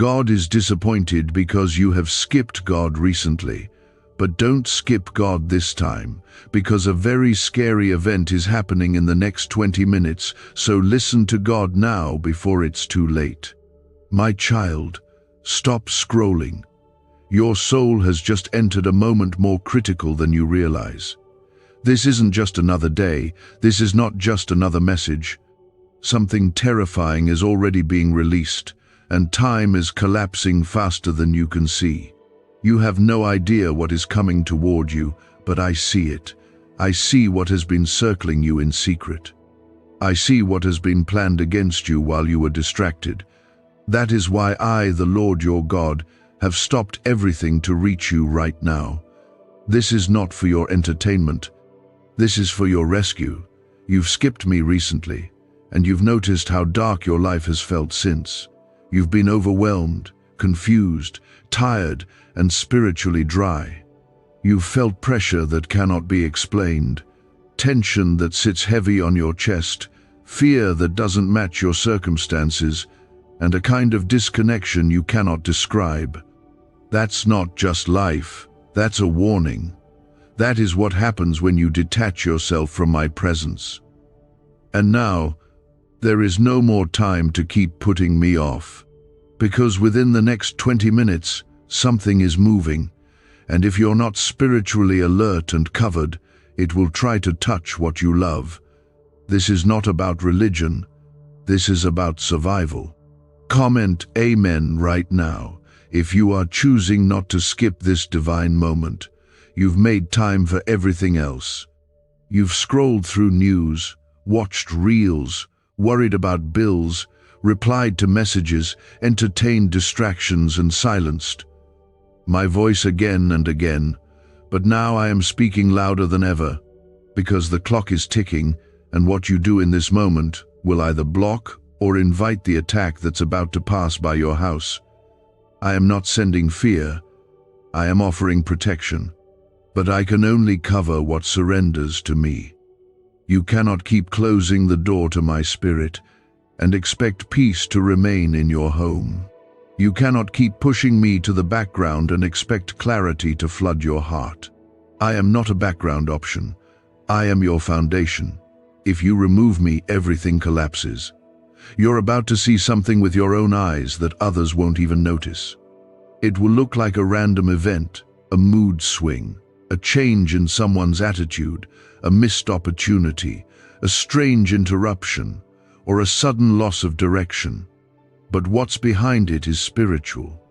God is disappointed because you have skipped God recently. But don't skip God this time, because a very scary event is happening in the next 20 minutes, so listen to God now before it's too late. My child, stop scrolling. Your soul has just entered a moment more critical than you realize. This isn't just another day, this is not just another message. Something terrifying is already being released, and time is collapsing faster than you can see. You have no idea what is coming toward you, but I see it. I see what has been circling you in secret. I see what has been planned against you while you were distracted. That is why I, the Lord your God, have stopped everything to reach you right now. This is not for your entertainment. This is for your rescue. You've skipped me recently, and you've noticed how dark your life has felt since. You've been overwhelmed, confused, tired, and spiritually dry. You've felt pressure that cannot be explained, tension that sits heavy on your chest, fear that doesn't match your circumstances, and a kind of disconnection you cannot describe. That's not just life, that's a warning. That is what happens when you detach yourself from my presence. And now, there is no more time to keep putting me off, because within the next 20 minutes, something is moving, and if you're not spiritually alert and covered, it will try to touch what you love. This is not about religion. This is about survival. Comment Amen right now if you are choosing not to skip this divine moment. You've made time for everything else. You've scrolled through news, watched reels, worried about bills, replied to messages, entertained distractions, and silenced my voice again and again, but now I am speaking louder than ever, because the clock is ticking, and what you do in this moment will either block or invite the attack that's about to pass by your house. I am not sending fear, I am offering protection, but I can only cover what surrenders to me. You cannot keep closing the door to my spirit and expect peace to remain in your home. You cannot keep pushing me to the background and expect clarity to flood your heart. I am not a background option. I am your foundation. If you remove me, everything collapses. You're about to see something with your own eyes that others won't even notice. It will look like a random event, a mood swing, a change in someone's attitude, a missed opportunity, a strange interruption, or a sudden loss of direction. But what's behind it is spiritual.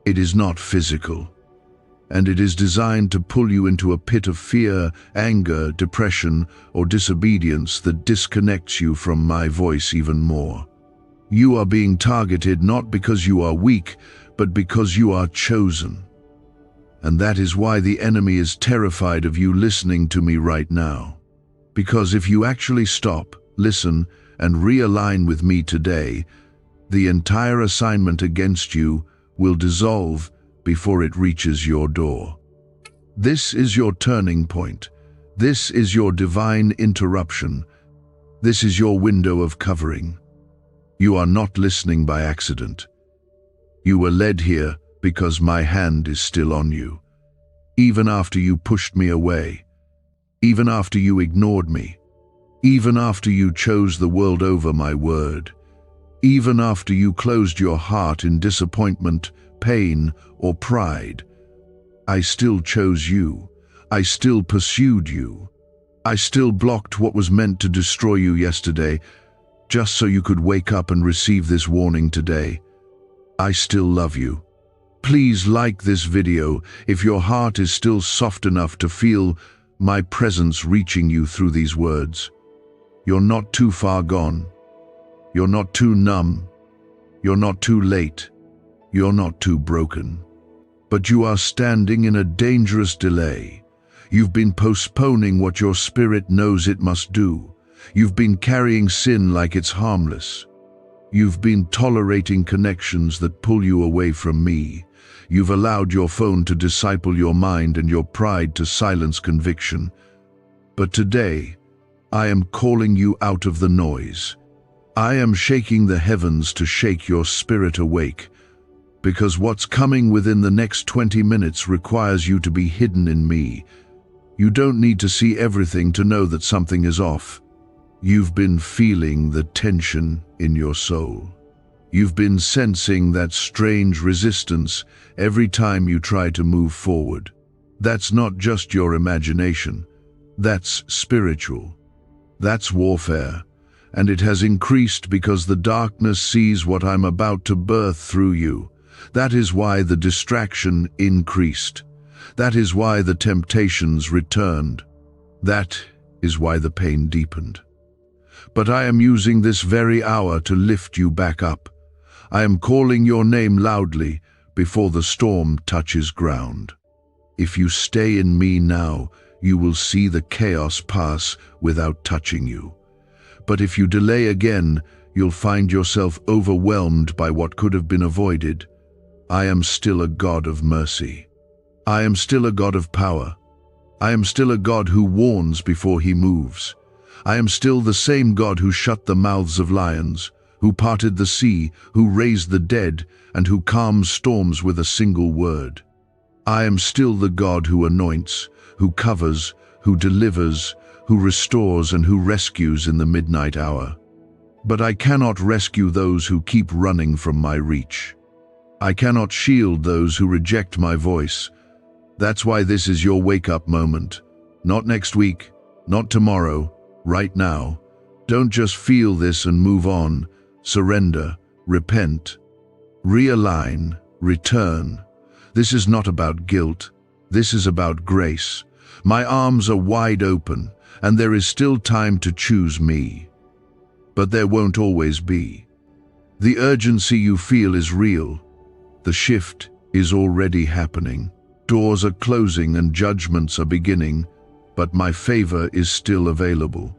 It is not physical. And it is designed to pull you into a pit of fear, anger, depression, or disobedience that disconnects you from my voice even more. You are being targeted not because you are weak, but because you are chosen. And that is why the enemy is terrified of you listening to me right now. Because if you actually stop, listen, and realign with me today, the entire assignment against you will dissolve before it reaches your door. This is your turning point. This is your divine interruption. This is your window of covering. You are not listening by accident. You were led here because my hand is still on you. Even after you pushed me away, even after you ignored me, even after you chose the world over my word, even after you closed your heart in disappointment, pain, or pride, I still chose you. I still pursued you. I still blocked what was meant to destroy you yesterday, just so you could wake up and receive this warning today. I still love you. Please like this video if your heart is still soft enough to feel my presence reaching you through these words. You're not too far gone. You're not too numb. You're not too late. You're not too broken. But you are standing in a dangerous delay. You've been postponing what your spirit knows it must do. You've been carrying sin like it's harmless. You've been tolerating connections that pull you away from me. You've allowed your phone to disciple your mind and your pride to silence conviction. But today, I am calling you out of the noise. I am shaking the heavens to shake your spirit awake. Because what's coming within the next 20 minutes requires you to be hidden in me. You don't need to see everything to know that something is off. You've been feeling the tension in your soul. You've been sensing that strange resistance every time you try to move forward. That's not just your imagination. That's spiritual. That's warfare. And it has increased because the darkness sees what I'm about to birth through you. That is why the distraction increased. That is why the temptations returned. That is why the pain deepened. But I am using this very hour to lift you back up. I am calling your name loudly before the storm touches ground. If you stay in me now, you will see the chaos pass without touching you. But if you delay again, you'll find yourself overwhelmed by what could have been avoided. I am still a God of mercy. I am still a God of power. I am still a God who warns before he moves. I am still the same God who shut the mouths of lions, who parted the sea, who raised the dead, and who calms storms with a single word. I am still the God who anoints, who covers, who delivers, who restores and who rescues in the midnight hour. But I cannot rescue those who keep running from my reach. I cannot shield those who reject my voice. That's why this is your wake-up moment. Not next week, not tomorrow, right now. Don't just feel this and move on. Surrender, repent, realign, return. This is not about guilt. This is about grace. My arms are wide open, and there is still time to choose me. But there won't always be. The urgency you feel is real. The shift is already happening. Doors are closing and judgments are beginning, but my favor is still available.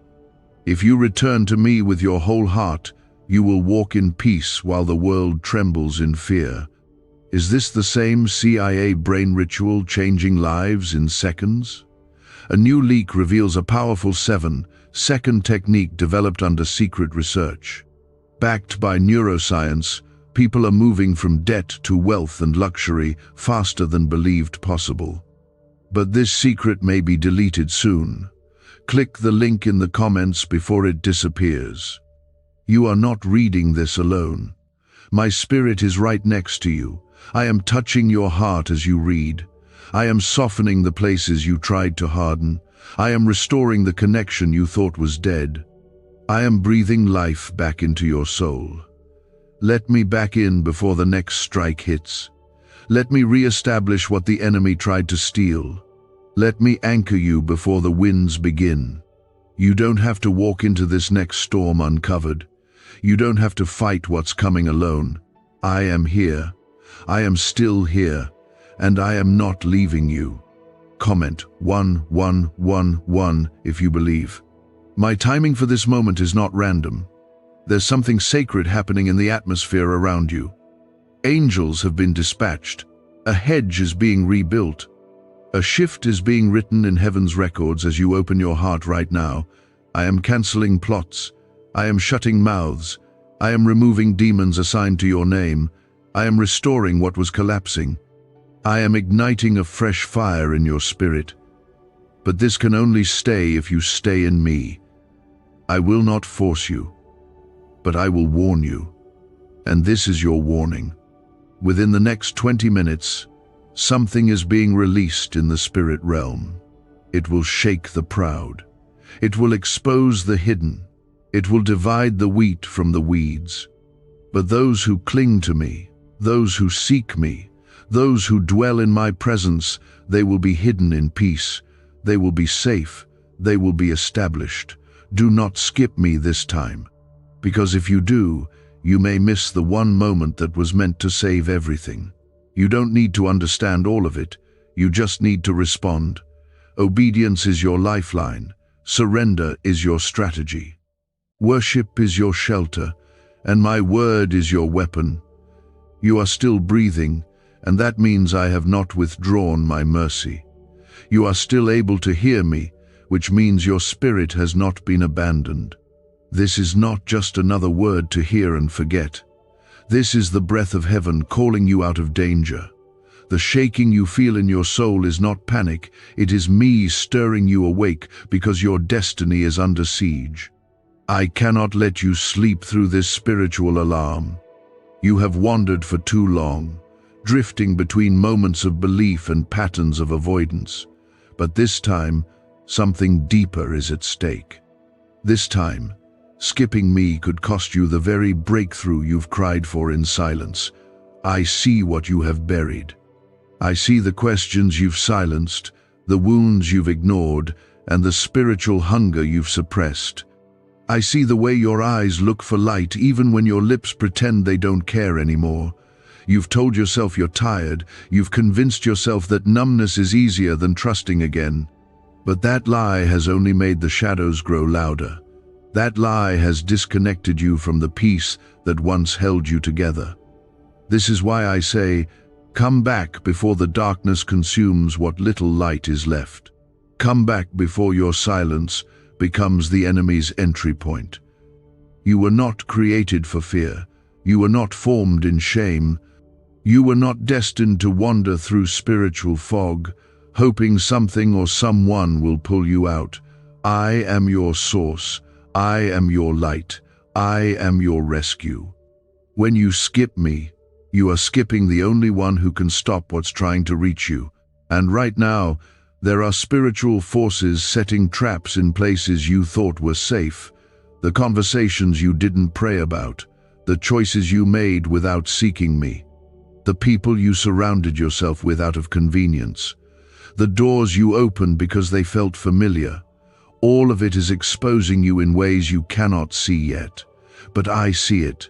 If you return to me with your whole heart, you will walk in peace while the world trembles in fear. Is this the same CIA brain ritual changing lives in seconds? A new leak reveals a powerful 7-second technique developed under secret research. Backed by neuroscience, people are moving from debt to wealth and luxury faster than believed possible. But this secret may be deleted soon. Click the link in the comments before it disappears. You are not reading this alone. My spirit is right next to you. I am touching your heart as you read. I am softening the places you tried to harden. I am restoring the connection you thought was dead. I am breathing life back into your soul. Let me back in before the next strike hits. Let me re-establish what the enemy tried to steal. Let me anchor you before the winds begin. You don't have to walk into this next storm uncovered. You don't have to fight what's coming alone. I am here. I am still here, and I am not leaving you. Comment 1111 if you believe. My timing for this moment is not random. There's something sacred happening in the atmosphere around you. Angels have been dispatched. A hedge is being rebuilt. A shift is being written in heaven's records as you open your heart right now. I am canceling plots. I am shutting mouths. I am removing demons assigned to your name. I am restoring what was collapsing. I am igniting a fresh fire in your spirit. But this can only stay if you stay in me. I will not force you, but I will warn you. And this is your warning. Within the next 20 minutes, something is being released in the spirit realm. It will shake the proud. It will expose the hidden. It will divide the wheat from the weeds. But those who cling to me, those who seek me, those who dwell in my presence, they will be hidden in peace. They will be safe. They will be established. Do not skip me this time, because if you do, you may miss the one moment that was meant to save everything. You don't need to understand all of it. You just need to respond. Obedience is your lifeline. Surrender is your strategy. Worship is your shelter, and my word is your weapon. You are still breathing, and that means I have not withdrawn my mercy. You are still able to hear me, which means your spirit has not been abandoned. This is not just another word to hear and forget. This is the breath of heaven calling you out of danger. The shaking you feel in your soul is not panic, it is me stirring you awake because your destiny is under siege. I cannot let you sleep through this spiritual alarm. You have wandered for too long, drifting between moments of belief and patterns of avoidance. But this time, something deeper is at stake. This time, skipping me could cost you the very breakthrough you've cried for in silence. I see what you have buried. I see the questions you've silenced, the wounds you've ignored, and the spiritual hunger you've suppressed. I see the way your eyes look for light even when your lips pretend they don't care anymore. You've told yourself you're tired, you've convinced yourself that numbness is easier than trusting again. But that lie has only made the shadows grow louder. That lie has disconnected you from the peace that once held you together. This is why I say, come back before the darkness consumes what little light is left. Come back before your silence becomes the enemy's entry point. You were not created for fear. You were not formed in shame. You were not destined to wander through spiritual fog, hoping something or someone will pull you out. I am your source. I am your light. I am your rescue. When you skip me, you are skipping the only one who can stop what's trying to reach you. And right now, there are spiritual forces setting traps in places you thought were safe, the conversations you didn't pray about, the choices you made without seeking me, the people you surrounded yourself with out of convenience, the doors you opened because they felt familiar. All of it is exposing you in ways you cannot see yet. But I see it,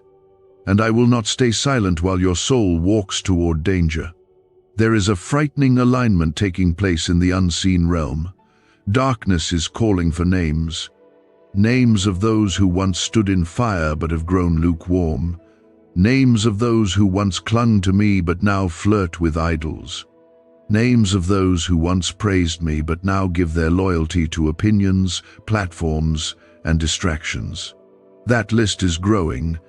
and I will not stay silent while your soul walks toward danger. There is a frightening alignment taking place in the unseen realm. Darkness is calling for names. Names of those who once stood in fire but have grown lukewarm. Names of those who once clung to me but now flirt with idols. Names of those who once praised me but now give their loyalty to opinions, platforms, and distractions. That list is growing,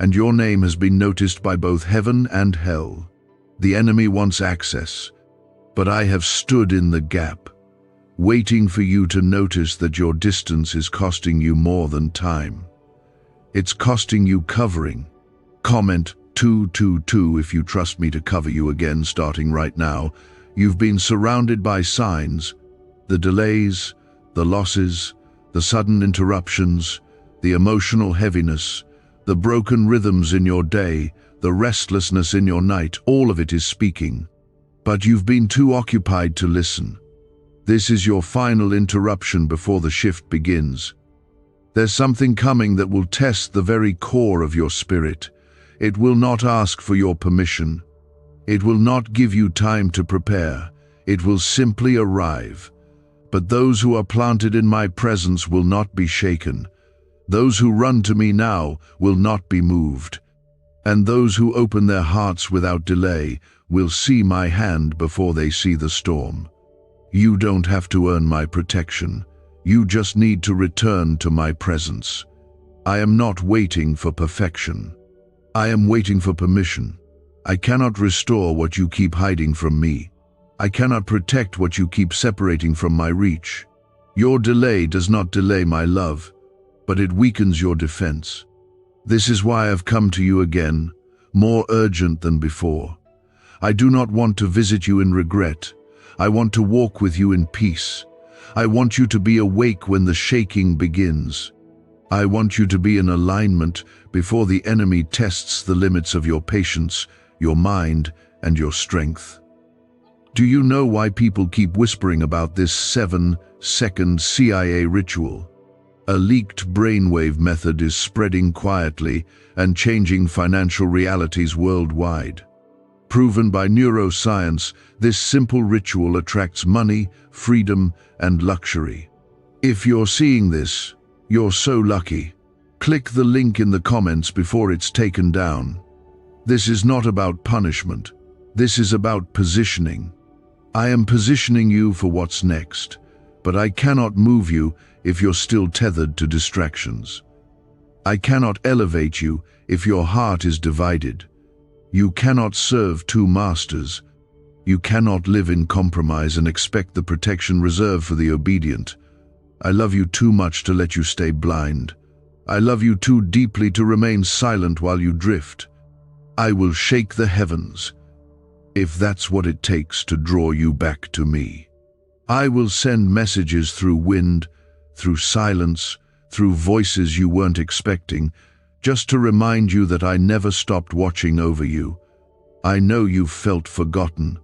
and your name has been noticed by both heaven and hell. The enemy wants access, but I have stood in the gap, waiting for you to notice that your distance is costing you more than time. It's costing you covering. Comment 222 if you trust me to cover you again starting right now. You've been surrounded by signs, the delays, the losses, the sudden interruptions, the emotional heaviness, the broken rhythms in your day, the restlessness in your night, all of it is speaking. But you've been too occupied to listen. This is your final interruption before the shift begins. There's something coming that will test the very core of your spirit. It will not ask for your permission. It will not give you time to prepare. It will simply arrive. But those who are planted in my presence will not be shaken. Those who run to me now will not be moved. And those who open their hearts without delay will see my hand before they see the storm. You don't have to earn my protection. You just need to return to my presence. I am not waiting for perfection. I am waiting for permission. I cannot restore what you keep hiding from me. I cannot protect what you keep separating from my reach. Your delay does not delay my love, but it weakens your defense. This is why I've come to you again, more urgent than before. I do not want to visit you in regret. I want to walk with you in peace. I want you to be awake when the shaking begins. I want you to be in alignment before the enemy tests the limits of your patience, your mind, and your strength. Do you know why people keep whispering about this 7-second CIA ritual? A leaked brainwave method is spreading quietly and changing financial realities worldwide. Proven by neuroscience, this simple ritual attracts money, freedom, and luxury. If you're seeing this, you're so lucky. Click the link in the comments before it's taken down. This is not about punishment. This is about positioning. I am positioning you for what's next, but I cannot move you if you're still tethered to distractions. I cannot elevate you if your heart is divided. You cannot serve two masters. You cannot live in compromise and expect the protection reserved for the obedient. I love you too much to let you stay blind. I love you too deeply to remain silent while you drift. I will shake the heavens, if that's what it takes to draw you back to me. I will send messages through wind, through silence, through voices you weren't expecting, just to remind you that I never stopped watching over you. I know you've felt forgotten.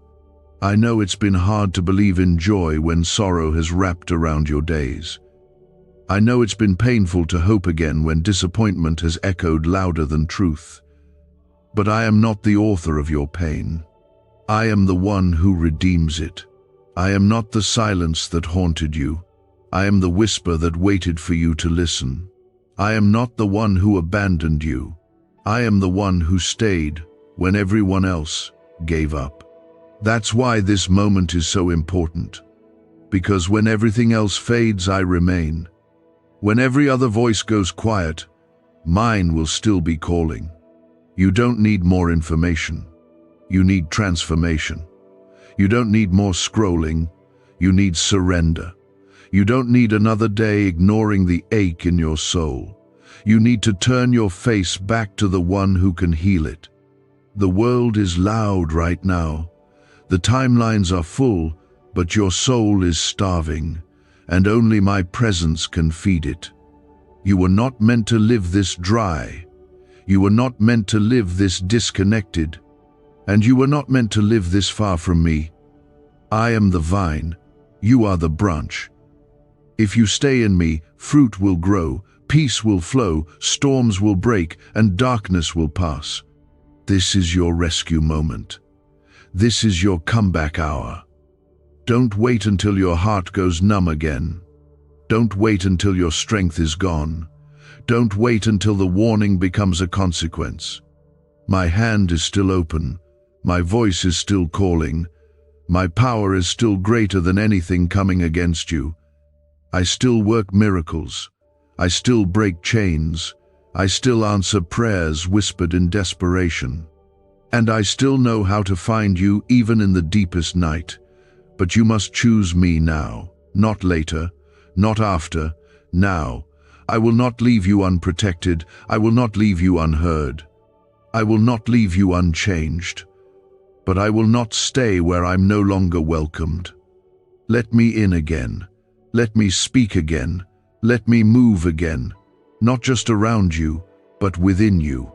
I know it's been hard to believe in joy when sorrow has wrapped around your days. I know it's been painful to hope again when disappointment has echoed louder than truth. But I am not the author of your pain. I am the one who redeems it. I am not the silence that haunted you. I am the whisper that waited for you to listen. I am not the one who abandoned you. I am the one who stayed when everyone else gave up. That's why this moment is so important. Because when everything else fades, I remain. When every other voice goes quiet, mine will still be calling. You don't need more information. You need transformation. You don't need more scrolling. You need surrender. You don't need another day ignoring the ache in your soul. You need to turn your face back to the one who can heal it. The world is loud right now. The timelines are full, but your soul is starving, and only my presence can feed it. You were not meant to live this dry. You were not meant to live this disconnected. And you were not meant to live this far from me. I am the vine. You are the branch. If you stay in me, fruit will grow, peace will flow, storms will break, and darkness will pass. This is your rescue moment. This is your comeback hour. Don't wait until your heart goes numb again. Don't wait until your strength is gone. Don't wait until the warning becomes a consequence. My hand is still open. My voice is still calling. My power is still greater than anything coming against you. I still work miracles. I still break chains. I still answer prayers whispered in desperation. And I still know how to find you even in the deepest night. But you must choose me now, not later, not after, now. I will not leave you unprotected. I will not leave you unheard. I will not leave you unchanged. But I will not stay where I'm no longer welcomed. Let me in again. Let me speak again. Let me move again. Not just around you, but within you.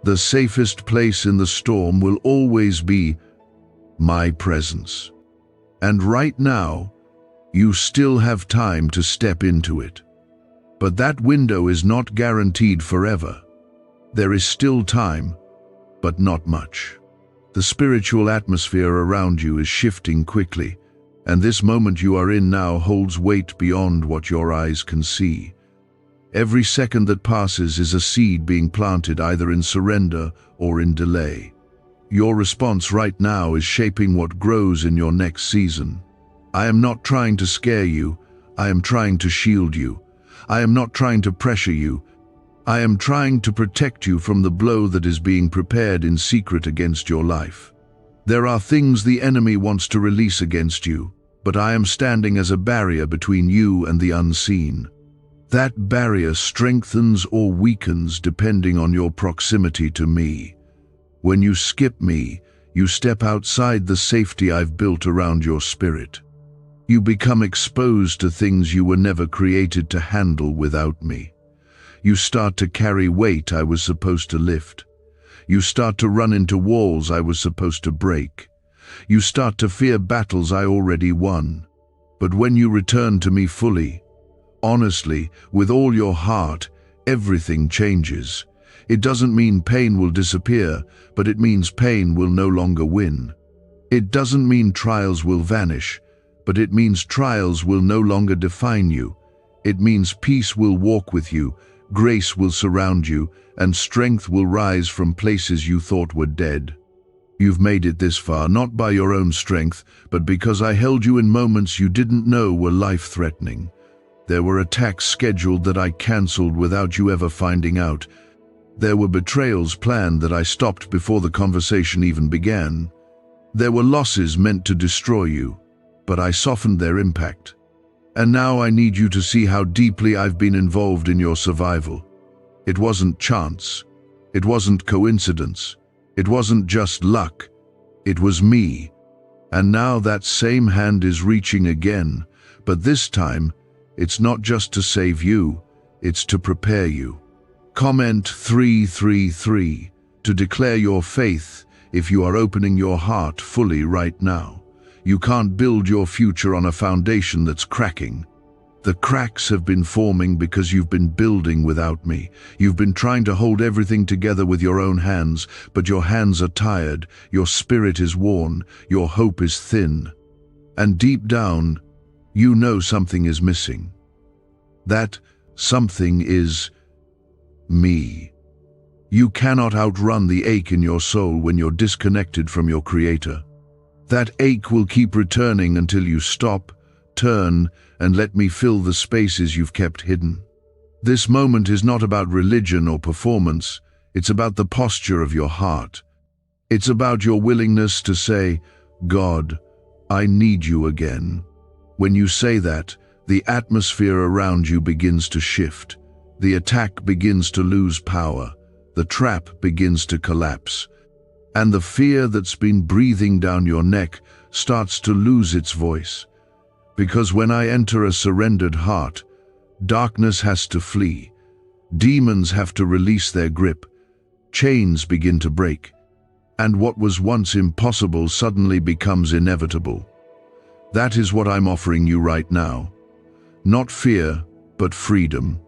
The safest place in the storm will always be my presence. And right now, you still have time to step into it. But that window is not guaranteed forever. There is still time, but not much. The spiritual atmosphere around you is shifting quickly, and this moment you are in now holds weight beyond what your eyes can see. Every second that passes is a seed being planted either in surrender or in delay. Your response right now is shaping what grows in your next season. I am not trying to scare you. I am trying to shield you. I am not trying to pressure you. I am trying to protect you from the blow that is being prepared in secret against your life. There are things the enemy wants to release against you, but I am standing as a barrier between you and the unseen. That barrier strengthens or weakens depending on your proximity to me. When you skip me, you step outside the safety I've built around your spirit. You become exposed to things you were never created to handle without me. You start to carry weight I was supposed to lift. You start to run into walls I was supposed to break. You start to fear battles I already won. But when you return to me fully, honestly, with all your heart, everything changes. It doesn't mean pain will disappear, but it means pain will no longer win. It doesn't mean trials will vanish, but it means trials will no longer define you. It means peace will walk with you, grace will surround you, and strength will rise from places you thought were dead. You've made it this far, not by your own strength, but because I held you in moments you didn't know were life-threatening. There were attacks scheduled that I cancelled without you ever finding out. There were betrayals planned that I stopped before the conversation even began. There were losses meant to destroy you, but I softened their impact. And now I need you to see how deeply I've been involved in your survival. It wasn't chance. It wasn't coincidence. It wasn't just luck. It was me. And now that same hand is reaching again, but this time, it's not just to save you, it's to prepare you. Comment 333 to declare your faith if you are opening your heart fully right now. You can't build your future on a foundation that's cracking. The cracks have been forming because you've been building without me. You've been trying to hold everything together with your own hands, but your hands are tired, your spirit is worn, your hope is thin. And deep down, you know something is missing. That something is me. You cannot outrun the ache in your soul when you're disconnected from your Creator. That ache will keep returning until you stop, turn, and let me fill the spaces you've kept hidden. This moment is not about religion or performance, it's about the posture of your heart. It's about your willingness to say, God, I need you again. When you say that, the atmosphere around you begins to shift. The attack begins to lose power. The trap begins to collapse. And the fear that's been breathing down your neck starts to lose its voice. Because when I enter a surrendered heart, darkness has to flee. Demons have to release their grip. Chains begin to break. And what was once impossible suddenly becomes inevitable. That is what I'm offering you right now. Not fear, but freedom.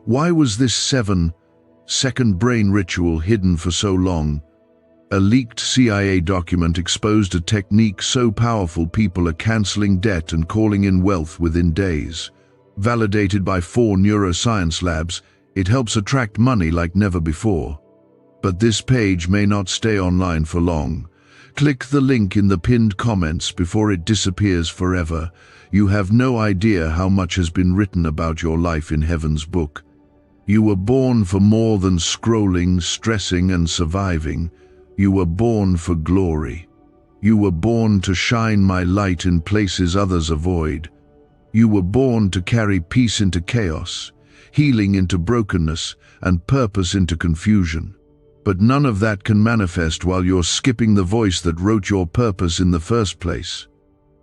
Why was this 7-second brain ritual hidden for so long? A leaked CIA document exposed a technique so powerful people are canceling debt and calling in wealth within days. Validated by 4 neuroscience labs, it helps attract money like never before. But this page may not stay online for long. Click the link in the pinned comments before it disappears forever. You have no idea how much has been written about your life in Heaven's book. You were born for more than scrolling, stressing, and surviving. You were born for glory. You were born to shine my light in places others avoid. You were born to carry peace into chaos, healing into brokenness, and purpose into confusion. But none of that can manifest while you're skipping the voice that wrote your purpose in the first place.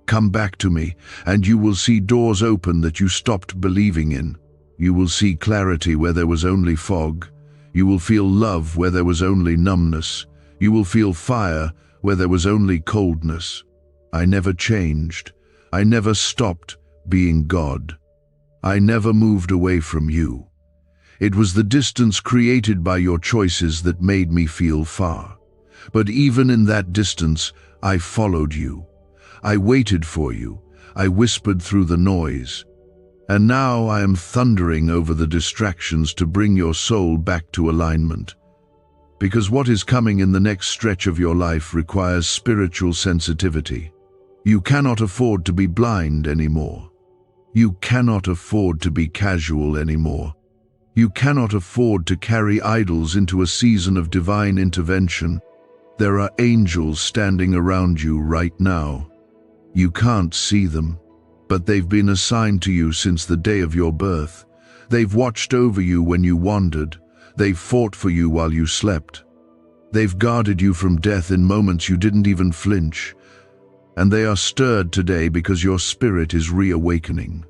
Come back to me, and you will see doors open that you stopped believing in. You will see clarity where there was only fog. You will feel love where there was only numbness. You will feel fire where there was only coldness. I never changed. I never stopped being God. I never moved away from you. It was the distance created by your choices that made me feel far. But even in that distance, I followed you. I waited for you. I whispered through the noise. And now I am thundering over the distractions to bring your soul back to alignment. Because what is coming in the next stretch of your life requires spiritual sensitivity. You cannot afford to be blind anymore. You cannot afford to be casual anymore. You cannot afford to carry idols into a season of divine intervention. There are angels standing around you right now. You can't see them, but they've been assigned to you since the day of your birth. They've watched over you when you wandered. They've fought for you while you slept. They've guarded you from death in moments you didn't even flinch. And they are stirred today because your spirit is reawakening.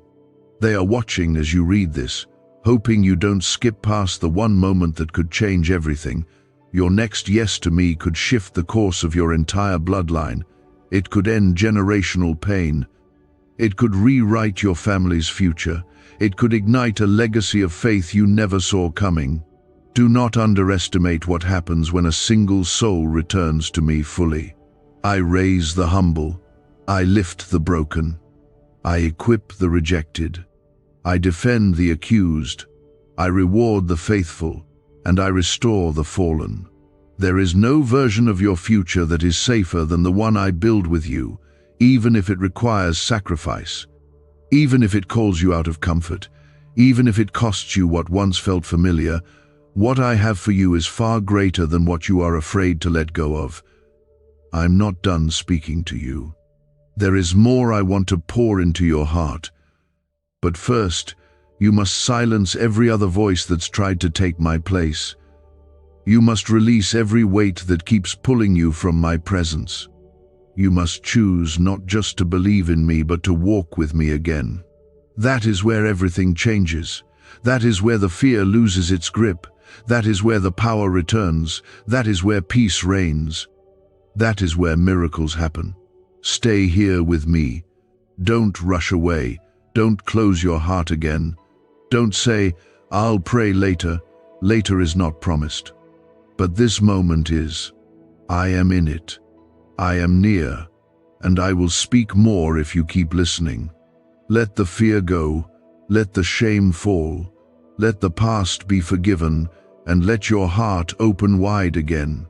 They are watching as you read this, hoping you don't skip past the one moment that could change everything. Your next yes to me could shift the course of your entire bloodline. It could end generational pain. It could rewrite your family's future. It could ignite a legacy of faith you never saw coming. Do not underestimate what happens when a single soul returns to me fully. I raise the humble. I lift the broken. I equip the rejected. I defend the accused. I reward the faithful, and I restore the fallen. There is no version of your future that is safer than the one I build with you, even if it requires sacrifice. Even if it calls you out of comfort, even if it costs you what once felt familiar, what I have for you is far greater than what you are afraid to let go of. I'm not done speaking to you. There is more I want to pour into your heart. But first, you must silence every other voice that's tried to take my place. You must release every weight that keeps pulling you from my presence. You must choose not just to believe in me, but to walk with me again. That is where everything changes. That is where the fear loses its grip. That is where the power returns. That is where peace reigns. That is where miracles happen. Stay here with me. Don't rush away. Don't close your heart again. Don't say, "I'll pray later." Later is not promised. But this moment is. I am in it. I am near, and I will speak more if you keep listening. Let the fear go, let the shame fall, let the past be forgiven, and let your heart open wide again.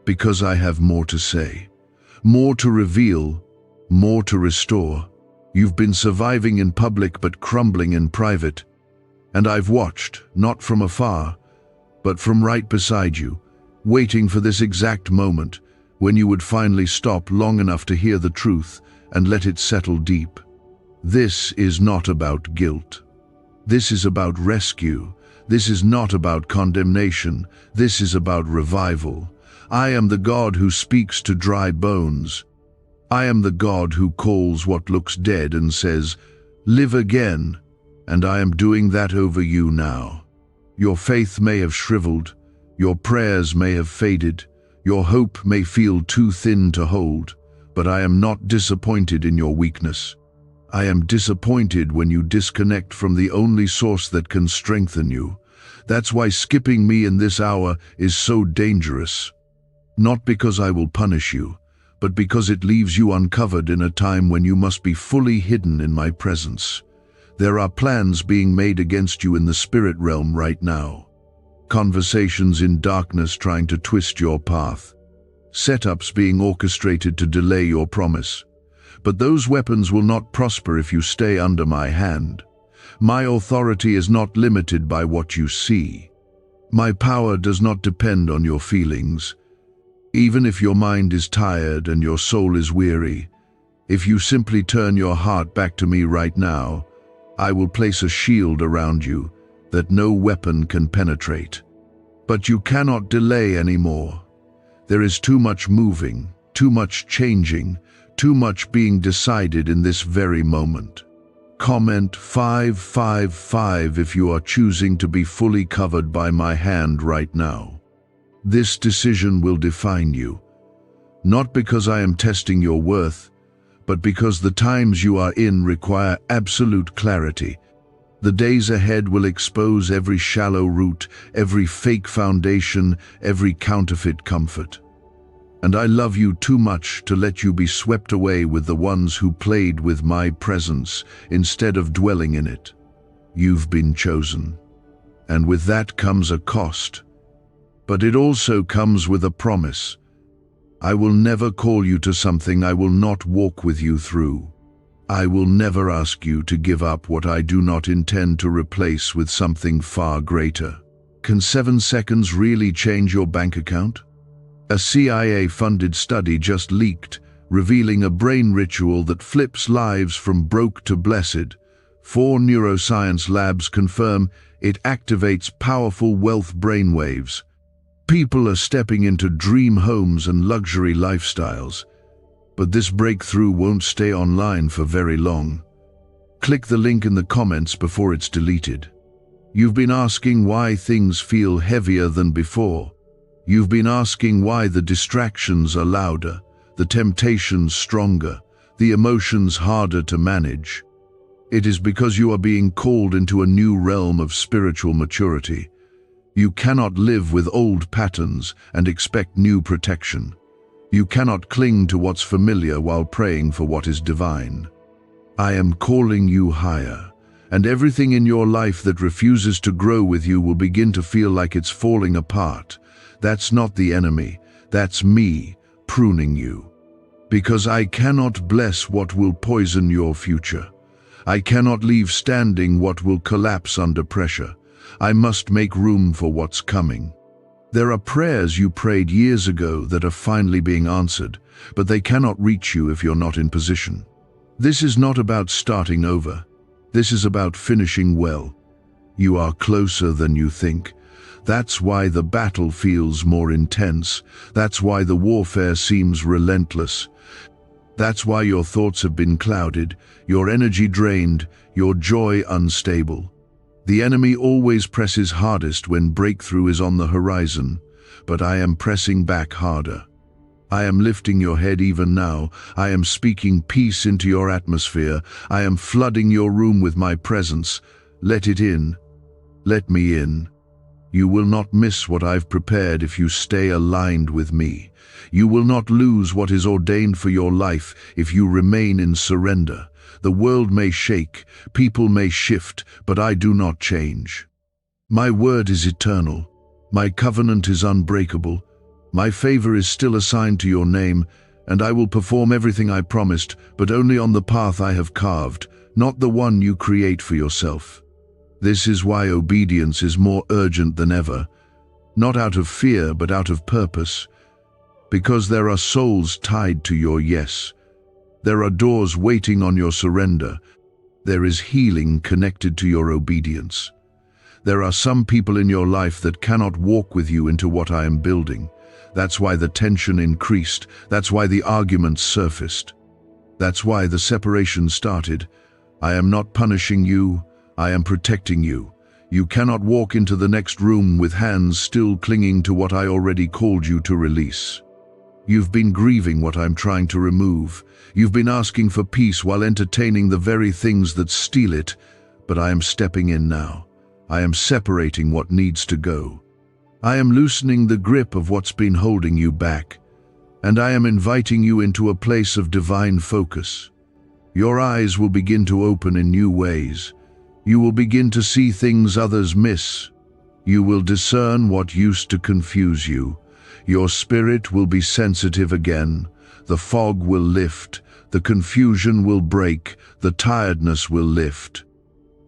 Because I have more to say, more to reveal, more to restore. You've been surviving in public but crumbling in private. And I've watched, not from afar, but from right beside you, waiting for this exact moment when you would finally stop long enough to hear the truth and let it settle deep. This is not about guilt. This is about rescue. This is not about condemnation. This is about revival. I am the God who speaks to dry bones. I am the God who calls what looks dead and says, "Live again." And I am doing that over you now. Your faith may have shriveled. Your prayers may have faded. Your hope may feel too thin to hold. But I am not disappointed in your weakness. I am disappointed when you disconnect from the only source that can strengthen you. That's why skipping me in this hour is so dangerous. Not because I will punish you, but because it leaves you uncovered in a time when you must be fully hidden in my presence. There are plans being made against you in the spirit realm right now. Conversations in darkness trying to twist your path. Setups being orchestrated to delay your promise. But those weapons will not prosper if you stay under my hand. My authority is not limited by what you see. My power does not depend on your feelings. Even if your mind is tired and your soul is weary, if you simply turn your heart back to me right now, I will place a shield around you that no weapon can penetrate. But you cannot delay anymore. There is too much moving, too much changing, too much being decided in this very moment. Comment 555 if you are choosing to be fully covered by my hand right now. This decision will define you, not because I am testing your worth, but because the times you are in require absolute clarity. The days ahead will expose every shallow root, every fake foundation, every counterfeit comfort. And I love you too much to let you be swept away with the ones who played with my presence instead of dwelling in it. You've been chosen. And with that comes a cost. But it also comes with a promise. I will never call you to something I will not walk with you through. I will never ask you to give up what I do not intend to replace with something far greater. Can 7 seconds really change your bank account? A CIA-funded study just leaked, revealing a brain ritual that flips lives from broke to blessed. 4 neuroscience labs confirm it activates powerful wealth brainwaves. People are stepping into dream homes and luxury lifestyles. But this breakthrough won't stay online for very long. Click the link in the comments before it's deleted. You've been asking why things feel heavier than before. You've been asking why the distractions are louder, the temptations stronger, the emotions harder to manage. It is because you are being called into a new realm of spiritual maturity. You cannot live with old patterns and expect new protection. You cannot cling to what's familiar while praying for what is divine. I am calling you higher, and everything in your life that refuses to grow with you will begin to feel like it's falling apart. That's not the enemy, that's me pruning you. Because I cannot bless what will poison your future. I cannot leave standing what will collapse under pressure. I must make room for what's coming. There are prayers you prayed years ago that are finally being answered, but they cannot reach you if you're not in position. This is not about starting over. This is about finishing well. You are closer than you think. That's why the battle feels more intense. That's why the warfare seems relentless. That's why your thoughts have been clouded, your energy drained, your joy unstable. The enemy always presses hardest when breakthrough is on the horizon, but I am pressing back harder. I am lifting your head even now. I am speaking peace into your atmosphere. I am flooding your room with my presence. Let it in. Let me in. You will not miss what I've prepared if you stay aligned with me. You will not lose what is ordained for your life if you remain in surrender. The world may shake, people may shift, but I do not change. My word is eternal. My covenant is unbreakable. My favor is still assigned to your name, and I will perform everything I promised, but only on the path I have carved, not the one you create for yourself. This is why obedience is more urgent than ever, not out of fear, but out of purpose, because there are souls tied to your yes. There are doors waiting on your surrender. There is healing connected to your obedience. There are some people in your life that cannot walk with you into what I am building. That's why the tension increased. That's why the arguments surfaced. That's why the separation started. I am not punishing you. I am protecting you. You cannot walk into the next room with hands still clinging to what I already called you to release. You've been grieving what I'm trying to remove. You've been asking for peace while entertaining the very things that steal it, but I am stepping in now. I am separating what needs to go. I am loosening the grip of what's been holding you back, and I am inviting you into a place of divine focus. Your eyes will begin to open in new ways. You will begin to see things others miss. You will discern what used to confuse you. Your spirit will be sensitive again. The fog will lift. The confusion will break. The tiredness will lift.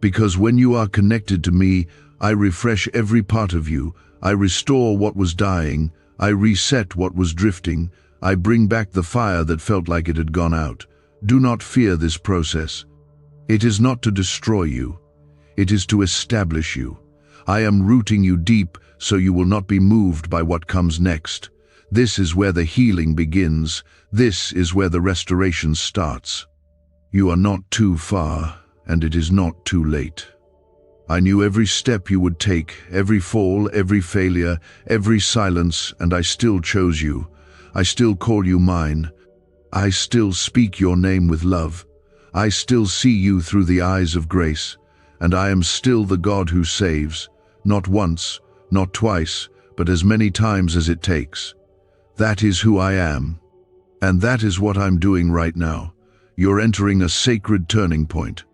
Because when you are connected to me, I refresh every part of you. I restore what was dying. I reset what was drifting. I bring back the fire that felt like it had gone out. Do not fear this process. It is not to destroy you. It is to establish you. I am rooting you deep so you will not be moved by what comes next. This is where the healing begins. This is where the restoration starts. You are not too far, and it is not too late. I knew every step you would take, every fall, every failure, every silence, and I still chose you. I still call you mine. I still speak your name with love. I still see you through the eyes of grace, and I am still the God who saves, not once, not twice, but as many times as it takes. That is who I am, and that is what I'm doing right now. You're entering a sacred turning point.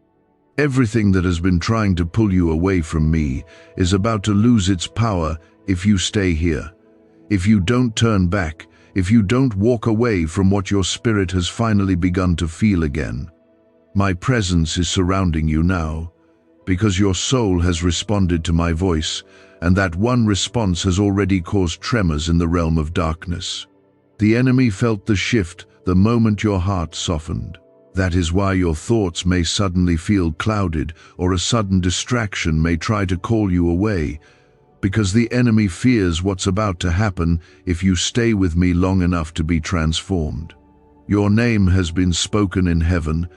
Everything that has been trying to pull you away from me is about to lose its power if you stay here. If you don't turn back, if you don't walk away from what your spirit has finally begun to feel again. My presence is surrounding you now, because your soul has responded to my voice, and that one response has already caused tremors in the realm of darkness. The enemy felt the shift the moment your heart softened. That is why your thoughts may suddenly feel clouded, or a sudden distraction may try to call you away, because the enemy fears what's about to happen if you stay with me long enough to be transformed. Your name has been spoken in heaven.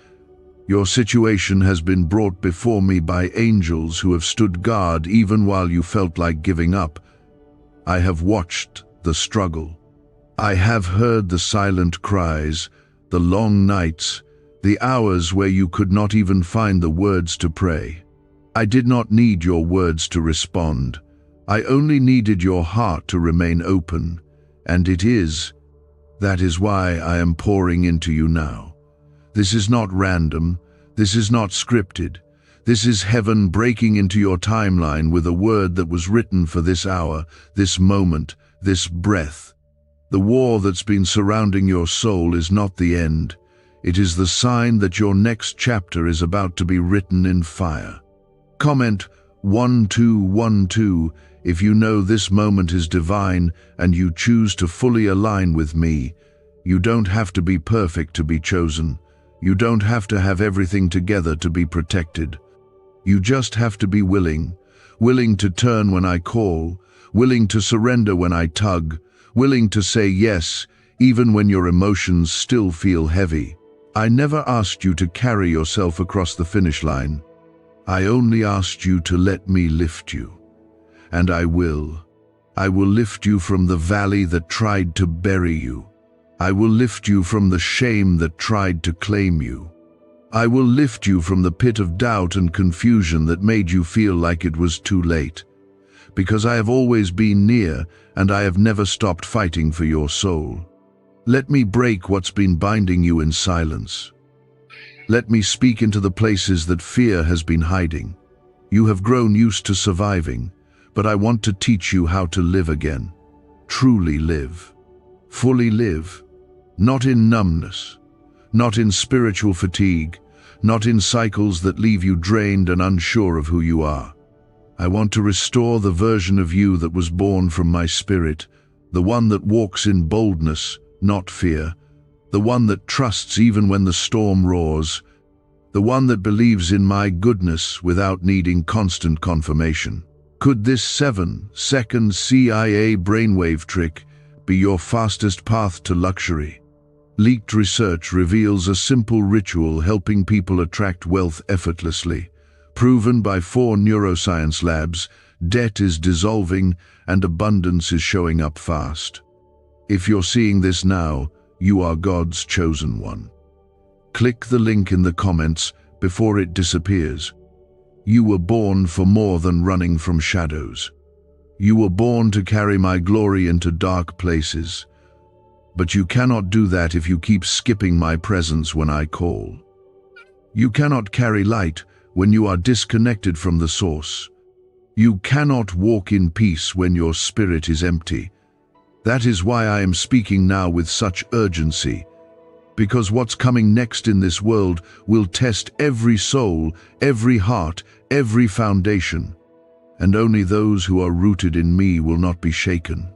Your situation has been brought before me by angels who have stood guard even while you felt like giving up. I have watched the struggle. I have heard the silent cries, the long nights, the hours where you could not even find the words to pray. I did not need your words to respond. I only needed your heart to remain open, and it is. That is why I am pouring into you now. This is not random. This is not scripted. This is heaven breaking into your timeline with a word that was written for this hour, this moment, this breath. The war that's been surrounding your soul is not the end. It is the sign that your next chapter is about to be written in fire. Comment 1212 if you know this moment is divine and you choose to fully align with me. You don't have to be perfect to be chosen. You don't have to have everything together to be protected. You just have to be willing to turn when I call, willing to surrender when I tug, willing to say yes, even when your emotions still feel heavy. I never asked you to carry yourself across the finish line. I only asked you to let me lift you. And I will. I will lift you from the valley that tried to bury you. I will lift you from the shame that tried to claim you. I will lift you from the pit of doubt and confusion that made you feel like it was too late. Because I have always been near, and I have never stopped fighting for your soul. Let me break what's been binding you in silence. Let me speak into the places that fear has been hiding. You have grown used to surviving, but I want to teach you how to live again. Truly live. Fully live. Not in numbness. Not in spiritual fatigue. Not in cycles that leave you drained and unsure of who you are. I want to restore the version of you that was born from my spirit, the one that walks in boldness, not fear, the one that trusts even when the storm roars, the one that believes in my goodness without needing constant confirmation. Could this 7-second CIA brainwave trick be your fastest path to luxury? Leaked research reveals a simple ritual helping people attract wealth effortlessly. Proven by 4 neuroscience labs, debt is dissolving and abundance is showing up fast. If you're seeing this now, you are God's chosen one. Click the link in the comments before it disappears. You were born for more than running from shadows. You were born to carry my glory into dark places. But you cannot do that if you keep skipping my presence when I call. You cannot carry light when you are disconnected from the source. You cannot walk in peace when your spirit is empty. That is why I am speaking now with such urgency, because what's coming next in this world will test every soul, every heart, every foundation. And only those who are rooted in me will not be shaken.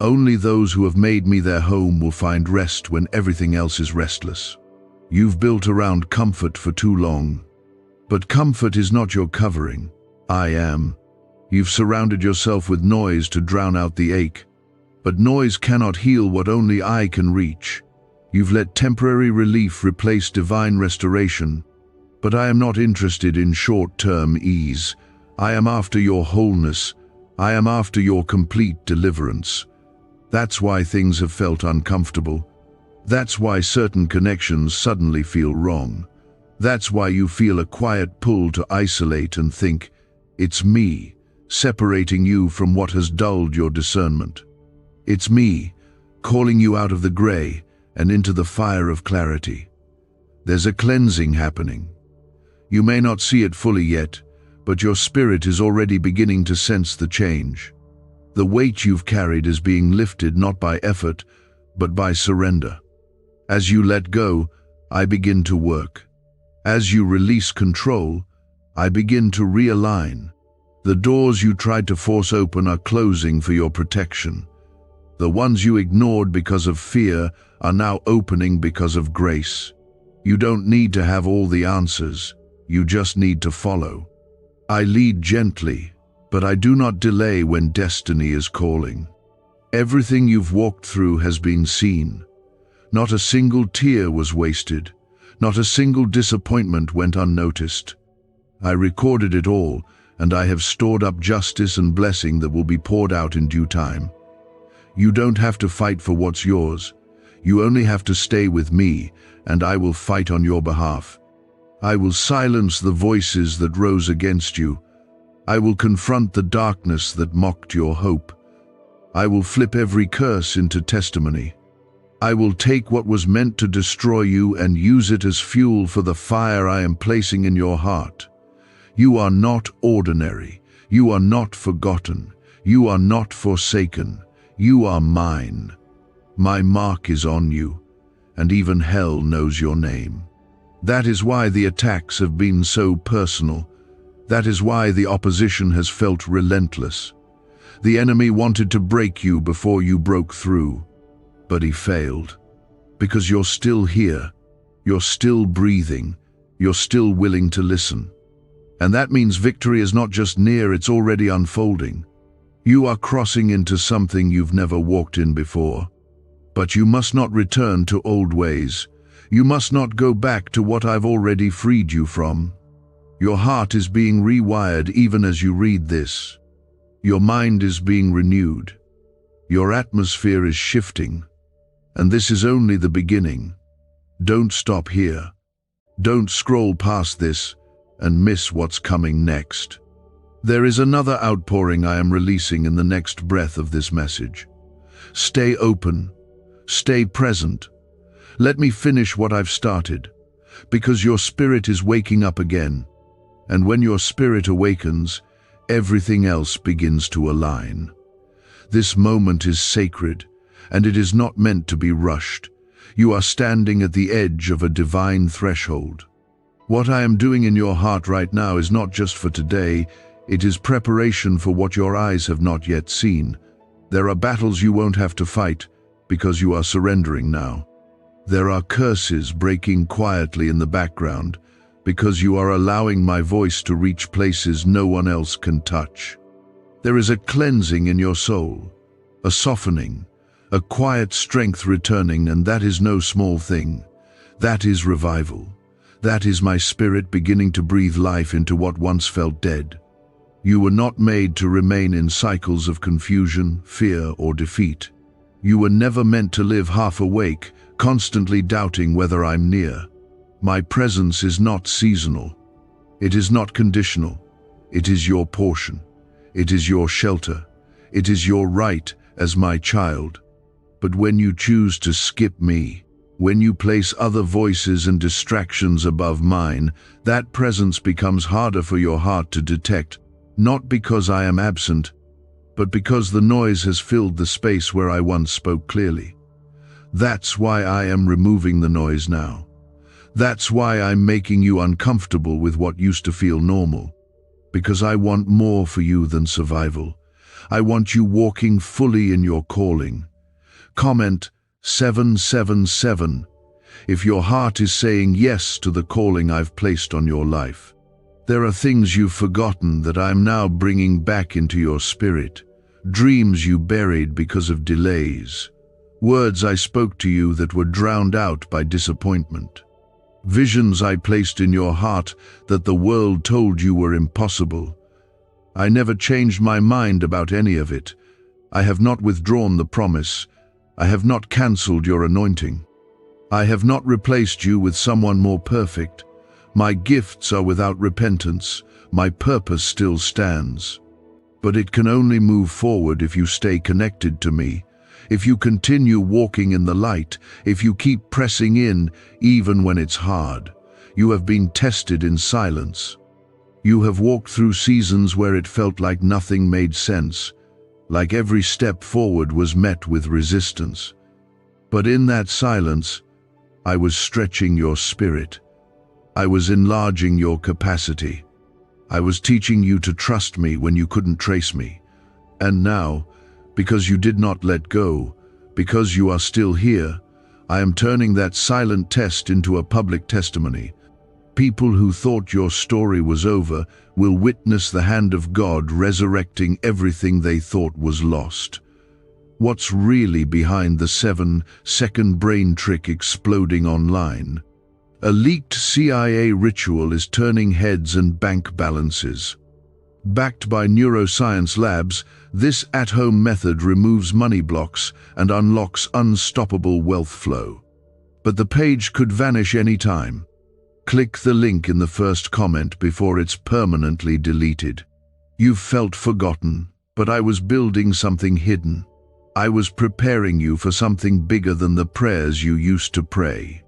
Only those who have made me their home will find rest when everything else is restless. You've built around comfort for too long. But comfort is not your covering. I am. You've surrounded yourself with noise to drown out the ache. But noise cannot heal what only I can reach. You've let temporary relief replace divine restoration. But I am not interested in short-term ease. I am after your wholeness. I am after your complete deliverance. That's why things have felt uncomfortable. That's why certain connections suddenly feel wrong. That's why you feel a quiet pull to isolate and think, it's me, separating you from what has dulled your discernment. It's me, calling you out of the gray and into the fire of clarity. There's a cleansing happening. You may not see it fully yet, but your spirit is already beginning to sense the change. The weight you've carried is being lifted not by effort, but by surrender. As you let go, I begin to work. As you release control, I begin to realign. The doors you tried to force open are closing for your protection. The ones you ignored because of fear are now opening because of grace. You don't need to have all the answers. You just need to follow. I lead gently, but I do not delay when destiny is calling. Everything you've walked through has been seen. Not a single tear was wasted. Not a single disappointment went unnoticed. I recorded it all, and I have stored up justice and blessing that will be poured out in due time. You don't have to fight for what's yours. You only have to stay with me, and I will fight on your behalf. I will silence the voices that rose against you. I will confront the darkness that mocked your hope. I will flip every curse into testimony. I will take what was meant to destroy you and use it as fuel for the fire I am placing in your heart. You are not ordinary. You are not forgotten. You are not forsaken. You are mine. My mark is on you. and even hell knows your name. That is why the attacks have been so personal. That is why the opposition has felt relentless. The enemy wanted to break you before you broke through, but he failed. Because you're still here, you're still breathing, you're still willing to listen. And that means victory is not just near, it's already unfolding. You are crossing into something you've never walked in before. But you must not return to old ways. You must not go back to what I've already freed you from. Your heart is being rewired even as you read this. Your mind is being renewed. Your atmosphere is shifting. And this is only the beginning. Don't stop here. Don't scroll past this and miss what's coming next. There is another outpouring I am releasing in the next breath of this message. Stay open. Stay present. Let me finish what I've started, because your spirit is waking up again. And when your spirit awakens, everything else begins to align. This moment is sacred, and it is not meant to be rushed. You are standing at the edge of a divine threshold. What I am doing in your heart right now is not just for today, it is preparation for what your eyes have not yet seen. There are battles you won't have to fight, because you are surrendering now. There are curses breaking quietly in the background, because you are allowing my voice to reach places no one else can touch. There is a cleansing in your soul, a softening, a quiet strength returning, and that is no small thing. That is revival. That is my spirit beginning to breathe life into what once felt dead. You were not made to remain in cycles of confusion, fear, or defeat. You were never meant to live half awake, constantly doubting whether I'm near. My presence is not seasonal. It is not conditional. It is your portion. It is your shelter. It is your right as my child. But when you choose to skip me, when you place other voices and distractions above mine, that presence becomes harder for your heart to detect, not because I am absent, but because the noise has filled the space where I once spoke clearly. That's why I am removing the noise now. That's why I'm making you uncomfortable with what used to feel normal. Because I want more for you than survival. I want you walking fully in your calling. Comment 777 if your heart is saying yes to the calling I've placed on your life. There are things you've forgotten that I'm now bringing back into your spirit. Dreams you buried because of delays. Words I spoke to you that were drowned out by disappointment. Visions I placed in your heart that the world told you were impossible. I never changed my mind about any of it. I have not withdrawn the promise. I have not cancelled your anointing. I have not replaced you with someone more perfect. My gifts are without repentance. My purpose still stands. But it can only move forward if you stay connected to me, if you continue walking in the light, if you keep pressing in even when it's hard. You have been tested in silence. You have walked through seasons where it felt like nothing made sense, like every step forward was met with resistance. But in that silence, I was stretching your spirit. I was enlarging your capacity. I was teaching you to trust me when you couldn't trace me. And now, because you did not let go, because you are still here, I am turning that silent test into a public testimony. People who thought your story was over will witness the hand of God resurrecting everything they thought was lost. What's really behind the 7-second brain trick exploding online? A leaked CIA ritual is turning heads and bank balances. Backed by neuroscience labs, this at-home method removes money blocks and unlocks unstoppable wealth flow. But the page could vanish any time. Click the link in the first comment before it's permanently deleted. You've felt forgotten, but I was building something hidden. I was preparing you for something bigger than the prayers you used to pray.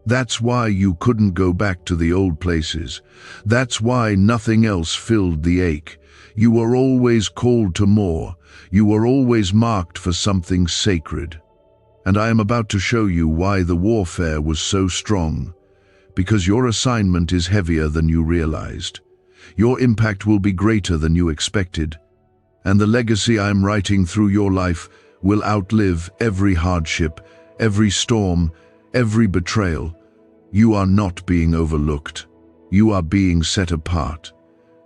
That's why you couldn't go back to the old places. That's why nothing else filled the ache. You were always called to more. You were always marked for something sacred. And I am about to show you why the warfare was so strong. Because your assignment is heavier than you realized. Your impact will be greater than you expected. And the legacy I am writing through your life will outlive every hardship, every storm, every betrayal. You are not being overlooked. You are being set apart.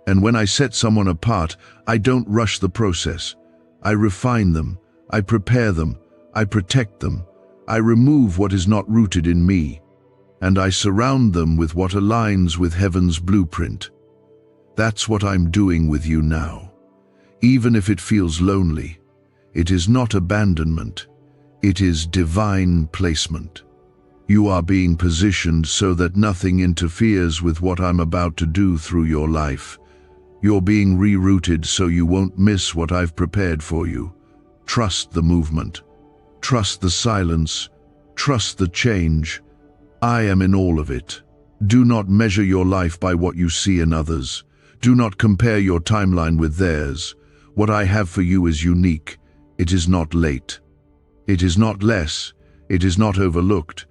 And when I set someone apart, I don't rush the process. I refine them. I prepare them. I protect them. I remove what is not rooted in me. And I surround them with what aligns with heaven's blueprint. That's what I'm doing with you now. Even if it feels lonely, it is not abandonment. It is divine placement. You are being positioned so that nothing interferes with what I'm about to do through your life. You're being rerouted so you won't miss what I've prepared for you. Trust the movement. Trust the silence. Trust the change. I am in all of it. Do not measure your life by what you see in others. Do not compare your timeline with theirs. What I have for you is unique. It is not late. It is not less. It is not overlooked.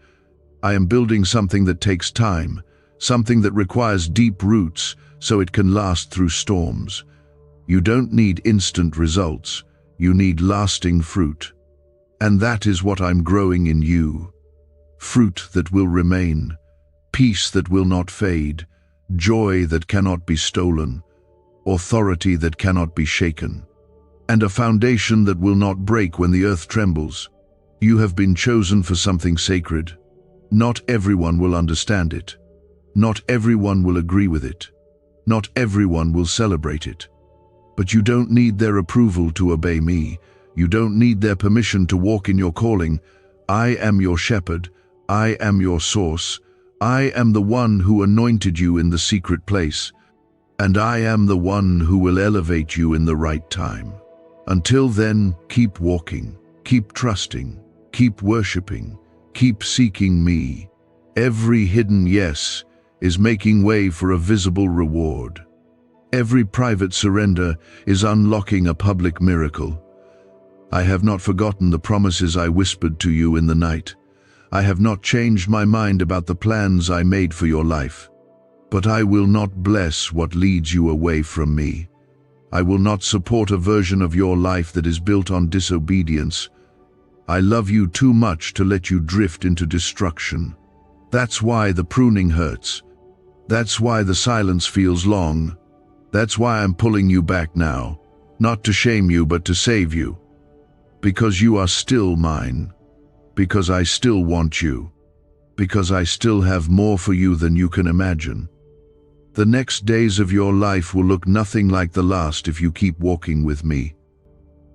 I am building something that takes time, something that requires deep roots so it can last through storms. You don't need instant results. You need lasting fruit. And that is what I'm growing in you. Fruit that will remain, peace that will not fade, joy that cannot be stolen, authority that cannot be shaken, and a foundation that will not break when the earth trembles. You have been chosen for something sacred. Not everyone will understand it. Not everyone will agree with it. Not everyone will celebrate it. But you don't need their approval to obey me. You don't need their permission to walk in your calling. I am your shepherd. I am your source. I am the one who anointed you in the secret place. And I am the one who will elevate you in the right time. Until then, keep walking, keep trusting, keep worshiping, keep seeking me. Every hidden yes is making way for a visible reward. Every private surrender is unlocking a public miracle. I have not forgotten the promises I whispered to you in the night. I have not changed my mind about the plans I made for your life. But I will not bless what leads you away from me. I will not support a version of your life that is built on disobedience. I love you too much to let you drift into destruction. That's why the pruning hurts. That's why the silence feels long. That's why I'm pulling you back now. Not to shame you, but to save you. Because you are still mine. Because I still want you. Because I still have more for you than you can imagine. The next days of your life will look nothing like the last if you keep walking with me.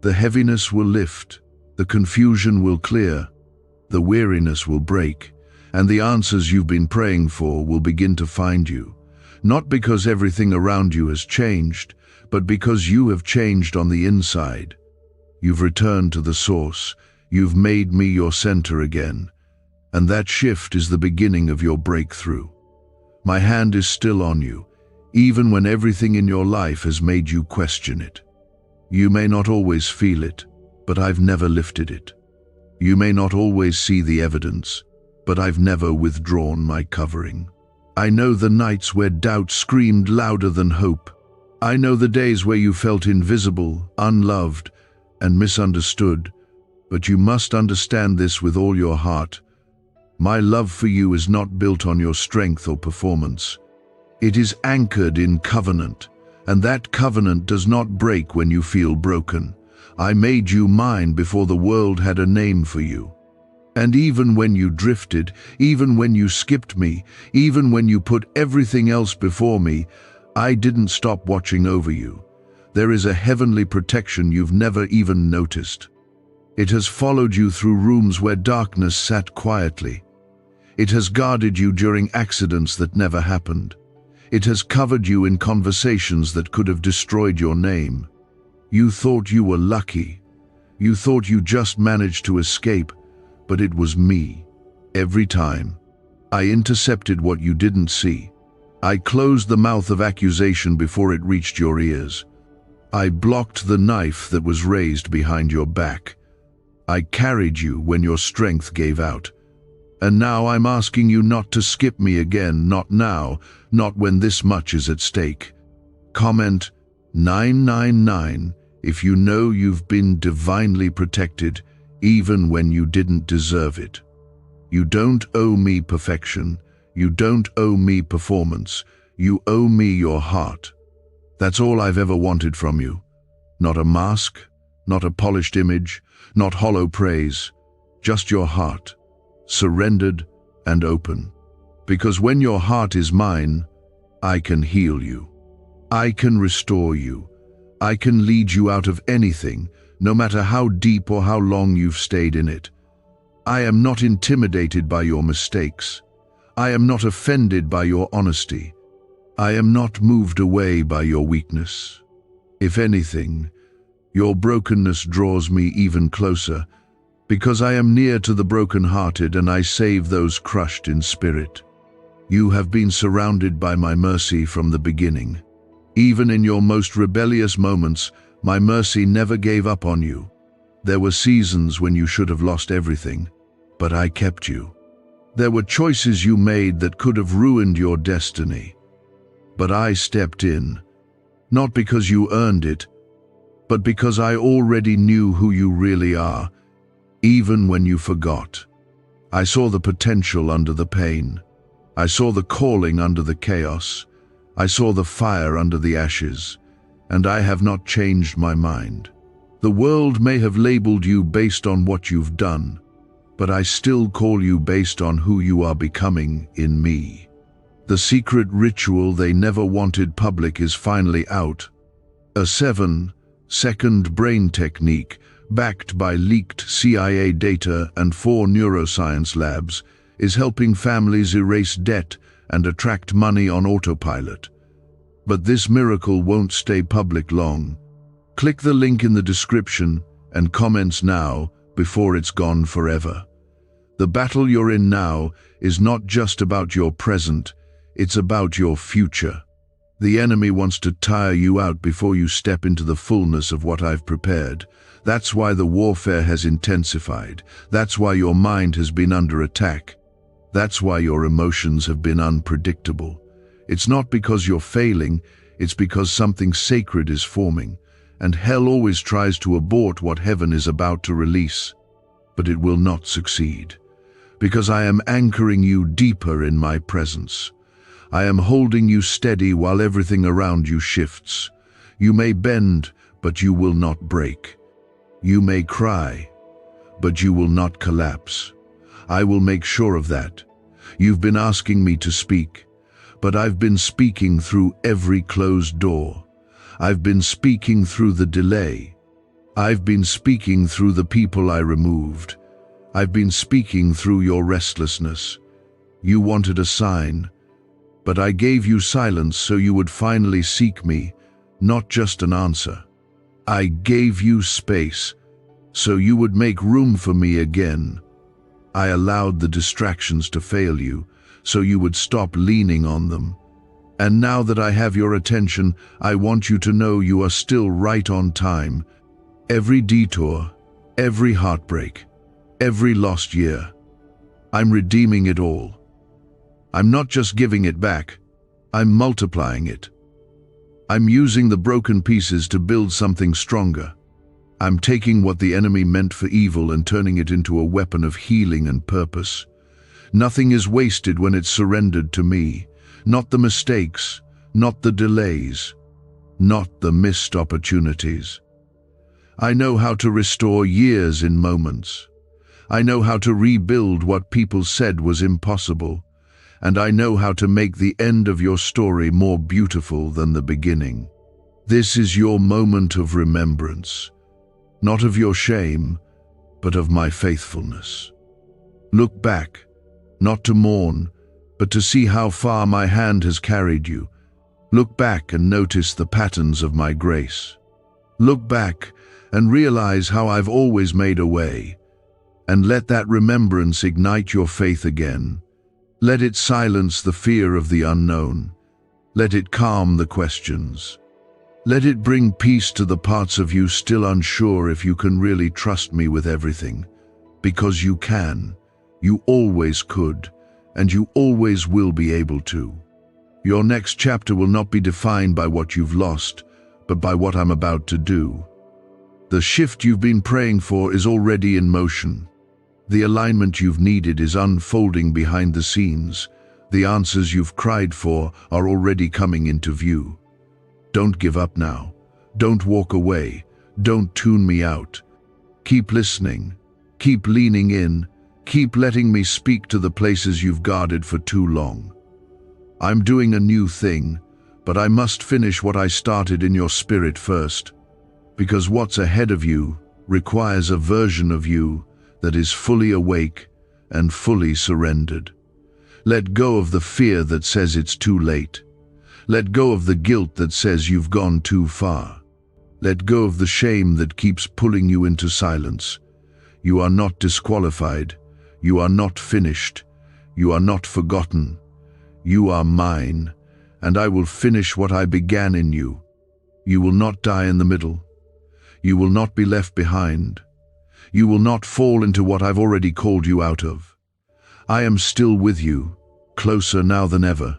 The heaviness will lift, the confusion will clear, the weariness will break, and the answers you've been praying for will begin to find you. Not because everything around you has changed, but because you have changed on the inside. You've returned to the source. You've made me your center again. And that shift is the beginning of your breakthrough. My hand is still on you, even when everything in your life has made you question it. You may not always feel it, but I've never lifted it. You may not always see the evidence, but I've never withdrawn my covering. I know the nights where doubt screamed louder than hope. I know the days where you felt invisible, unloved, and misunderstood. But you must understand this with all your heart. My love for you is not built on your strength or performance. It is anchored in covenant, and that covenant does not break when you feel broken. I made you mine before the world had a name for you. And even when you drifted, even when you skipped me, even when you put everything else before me, I didn't stop watching over you. There is a heavenly protection you've never even noticed. It has followed you through rooms where darkness sat quietly. It has guarded you during accidents that never happened. It has covered you in conversations that could have destroyed your name. You thought you were lucky. You thought you just managed to escape, but it was me. Every time, I intercepted what you didn't see. I closed the mouth of accusation before it reached your ears. I blocked the knife that was raised behind your back. I carried you when your strength gave out. And now I'm asking you not to skip me again, not now, not when this much is at stake. Comment 999 if you know you've been divinely protected, even when you didn't deserve it. You don't owe me perfection. You don't owe me performance. You owe me your heart. That's all I've ever wanted from you. Not a mask, not a polished image, not hollow praise, just your heart, surrendered and open. Because when your heart is mine, I can heal you. I can restore you. I can lead you out of anything, no matter how deep or how long you've stayed in it. I am not intimidated by your mistakes. I am not offended by your honesty. I am not moved away by your weakness. If anything, your brokenness draws me even closer, because I am near to the brokenhearted and I save those crushed in spirit. You have been surrounded by my mercy from the beginning. Even in your most rebellious moments, my mercy never gave up on you. There were seasons when you should have lost everything, but I kept you. There were choices you made that could have ruined your destiny. But I stepped in, not because you earned it, but because I already knew who you really are, even when you forgot. I saw the potential under the pain. I saw the calling under the chaos. I saw the fire under the ashes, and I have not changed my mind. The world may have labeled you based on what you've done, but I still call you based on who you are becoming in me. The secret ritual they never wanted public is finally out. A 7-second brain technique, backed by leaked CIA data and 4 neuroscience labs, is helping families erase debt and attract money on autopilot. But this miracle won't stay public long. Click the link in the description and comments now before it's gone forever. The battle you're in now is not just about your present, it's about your future. The enemy wants to tire you out before you step into the fullness of what I've prepared. That's why the warfare has intensified. That's why your mind has been under attack. That's why your emotions have been unpredictable. It's not because you're failing, it's because something sacred is forming, and hell always tries to abort what heaven is about to release. But it will not succeed, because I am anchoring you deeper in my presence. I am holding you steady while everything around you shifts. You may bend, but you will not break. You may cry, but you will not collapse. I will make sure of that. You've been asking me to speak, but I've been speaking through every closed door. I've been speaking through the delay. I've been speaking through the people I removed. I've been speaking through your restlessness. You wanted a sign, but I gave you silence so you would finally seek me, not just an answer. I gave you space so you would make room for me again. I allowed the distractions to fail you so you would stop leaning on them. And now that I have your attention, I want you to know you are still right on time. Every detour, every heartbreak, every lost year, I'm redeeming it all. I'm not just giving it back, I'm multiplying it. I'm using the broken pieces to build something stronger. I'm taking what the enemy meant for evil and turning it into a weapon of healing and purpose. Nothing is wasted when it's surrendered to me. Not the mistakes, not the delays, not the missed opportunities. I know how to restore years in moments. I know how to rebuild what people said was impossible. And I know how to make the end of your story more beautiful than the beginning. This is your moment of remembrance, not of your shame, but of my faithfulness. Look back, not to mourn, but to see how far my hand has carried you. Look back and notice the patterns of my grace. Look back and realize how I've always made a way, and let that remembrance ignite your faith again. Let it silence the fear of the unknown. Let it calm the questions. Let it bring peace to the parts of you still unsure if you can really trust me with everything. Because you can, you always could, and you always will be able to. Your next chapter will not be defined by what you've lost, but by what I'm about to do. The shift you've been praying for is already in motion. The alignment you've needed is unfolding behind the scenes. The answers you've cried for are already coming into view. Don't give up now. Don't walk away. Don't tune me out. Keep listening. Keep leaning in. Keep letting me speak to the places you've guarded for too long. I'm doing a new thing, but I must finish what I started in your spirit first, because what's ahead of you requires a version of you that is fully awake and fully surrendered. Let go of the fear that says it's too late. Let go of the guilt that says you've gone too far. Let go of the shame that keeps pulling you into silence. You are not disqualified. You are not finished. You are not forgotten. You are mine, and I will finish what I began in you. You will not die in the middle. You will not be left behind. You will not fall into what I've already called you out of. I am still with you, closer now than ever.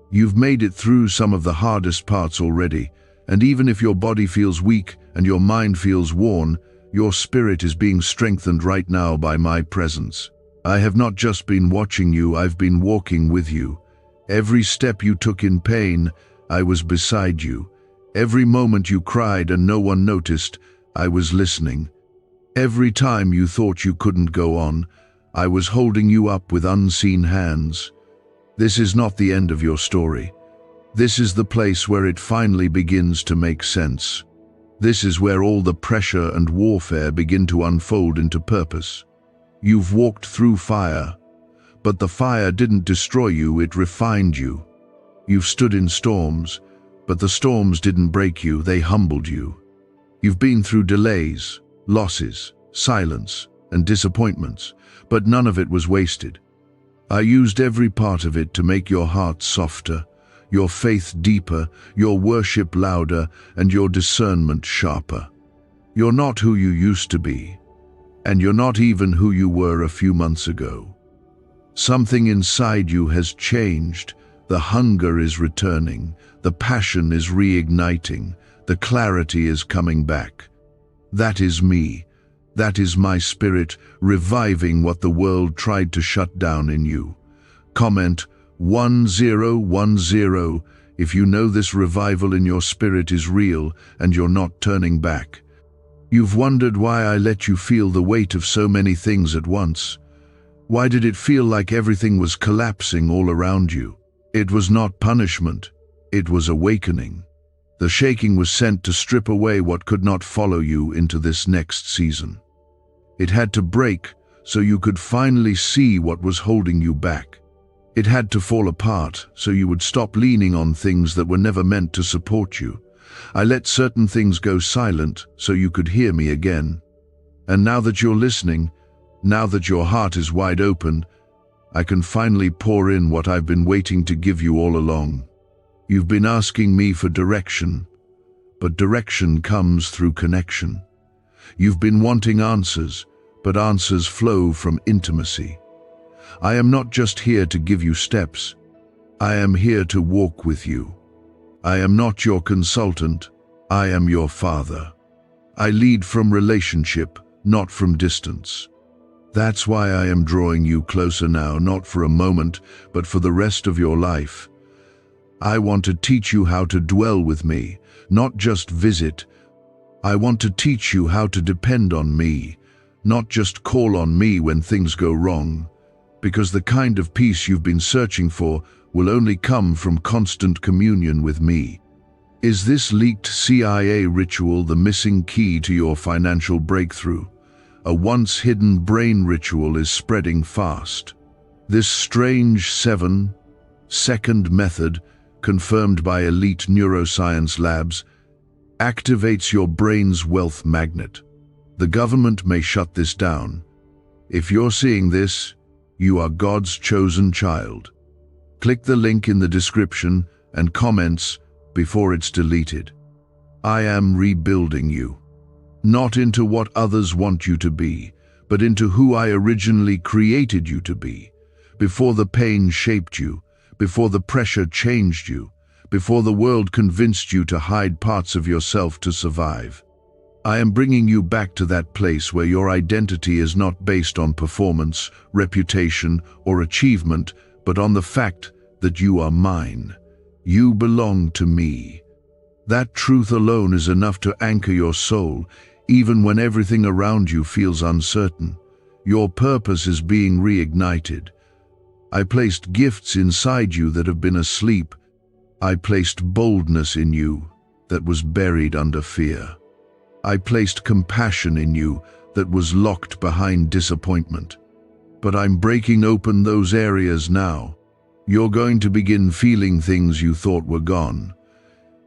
You've made it through some of the hardest parts already, and even if your body feels weak and your mind feels worn, your spirit is being strengthened right now by my presence. I have not just been watching you, I've been walking with you. Every step you took in pain, I was beside you. Every moment you cried and no one noticed, I was listening. Every time you thought you couldn't go on, I was holding you up with unseen hands. This is not the end of your story. This is the place where it finally begins to make sense. This is where all the pressure and warfare begin to unfold into purpose. You've walked through fire, but the fire didn't destroy you, it refined you. You've stood in storms, but the storms didn't break you, they humbled you. You've been through delays, losses, silence, and disappointments, but none of it was wasted. I used every part of it to make your heart softer, your faith deeper, your worship louder, and your discernment sharper. You're not who you used to be, and you're not even who you were a few months ago. Something inside you has changed. The hunger is returning, the passion is reigniting, the clarity is coming back. That is me. That is my spirit reviving what the world tried to shut down in you. Comment 1010 if you know this revival in your spirit is real and you're not turning back. You've wondered why I let you feel the weight of so many things at once. Why did it feel like everything was collapsing all around you? It was not punishment, it was awakening. The shaking was sent to strip away what could not follow you into this next season. It had to break so you could finally see what was holding you back. It had to fall apart so you would stop leaning on things that were never meant to support you. I let certain things go silent so you could hear me again. And now that you're listening, now that your heart is wide open, I can finally pour in what I've been waiting to give you all along. You've been asking me for direction, but direction comes through connection. You've been wanting answers, but answers flow from intimacy. I am not just here to give you steps. I am here to walk with you. I am not your consultant. I am your father. I lead from relationship, not from distance. That's why I am drawing you closer now, not for a moment, but for the rest of your life. I want to teach you how to dwell with me, not just visit. I want to teach you how to depend on me, not just call on me when things go wrong, because the kind of peace you've been searching for will only come from constant communion with me. Is this leaked CIA ritual the missing key to your financial breakthrough? A once-hidden brain ritual is spreading fast. This strange 7-second method, confirmed by elite neuroscience labs, activates your brain's wealth magnet. The government may shut this down. If you're seeing this, you are God's chosen child. Click the link in the description and comments before it's deleted. I am rebuilding you. Not into what others want you to be, but into who I originally created you to be. Before the pain shaped you, before the pressure changed you, before the world convinced you to hide parts of yourself to survive. I am bringing you back to that place where your identity is not based on performance, reputation, or achievement, but on the fact that you are mine. You belong to me. That truth alone is enough to anchor your soul, even when everything around you feels uncertain. Your purpose is being reignited. I placed gifts inside you that have been asleep. I placed boldness in you that was buried under fear. I placed compassion in you that was locked behind disappointment. But I'm breaking open those areas now. You're going to begin feeling things you thought were gone.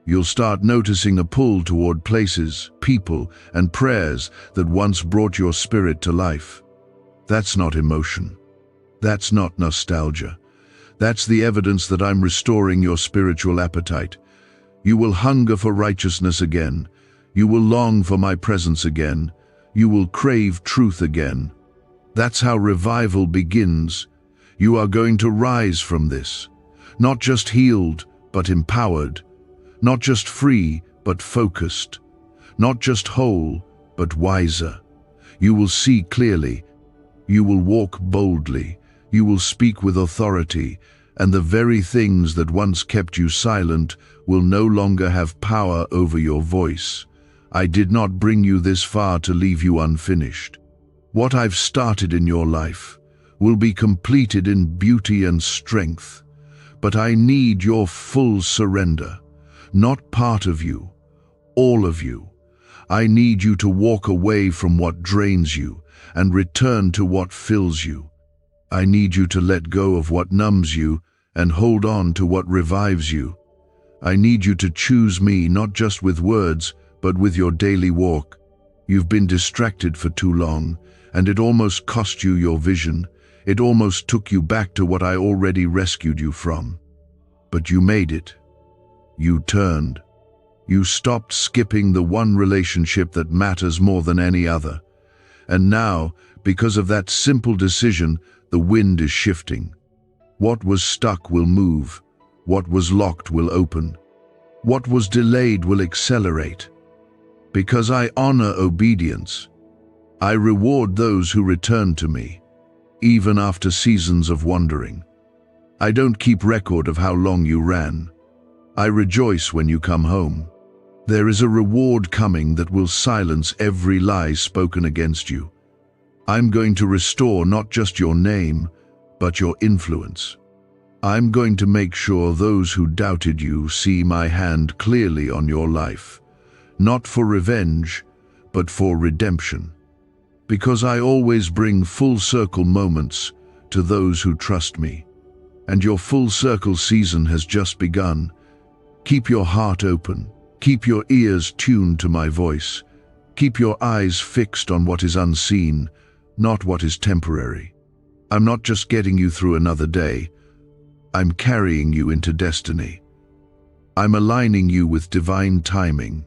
You'll start noticing a pull toward places, people, and prayers that once brought your spirit to life. That's not emotion. That's not nostalgia. That's the evidence that I'm restoring your spiritual appetite. You will hunger for righteousness again. You will long for my presence again. You will crave truth again. That's how revival begins. You are going to rise from this. Not just healed, but empowered. Not just free, but focused. Not just whole, but wiser. You will see clearly. You will walk boldly. You will speak with authority. And the very things that once kept you silent will no longer have power over your voice. I did not bring you this far to leave you unfinished. What I've started in your life will be completed in beauty and strength. But I need your full surrender. Not part of you, all of you. I need you to walk away from what drains you and return to what fills you. I need you to let go of what numbs you and hold on to what revives you. I need you to choose me not just with words, but with your daily walk. You've been distracted for too long, and it almost cost you your vision. It almost took you back to what I already rescued you from. But you made it. You turned. You stopped skipping the one relationship that matters more than any other. And now, because of that simple decision, the wind is shifting. What was stuck will move. What was locked will open. What was delayed will accelerate. Because I honor obedience, I reward those who return to me, even after seasons of wandering. I don't keep record of how long you ran. I rejoice when you come home. There is a reward coming that will silence every lie spoken against you. I'm going to restore not just your name, but your influence. I'm going to make sure those who doubted you see my hand clearly on your life, not for revenge, but for redemption. Because I always bring full circle moments to those who trust me. And your full circle season has just begun. Keep your heart open. Keep your ears tuned to my voice. Keep your eyes fixed on what is unseen, not what is temporary. I'm not just getting you through another day. I'm carrying you into destiny. I'm aligning you with divine timing.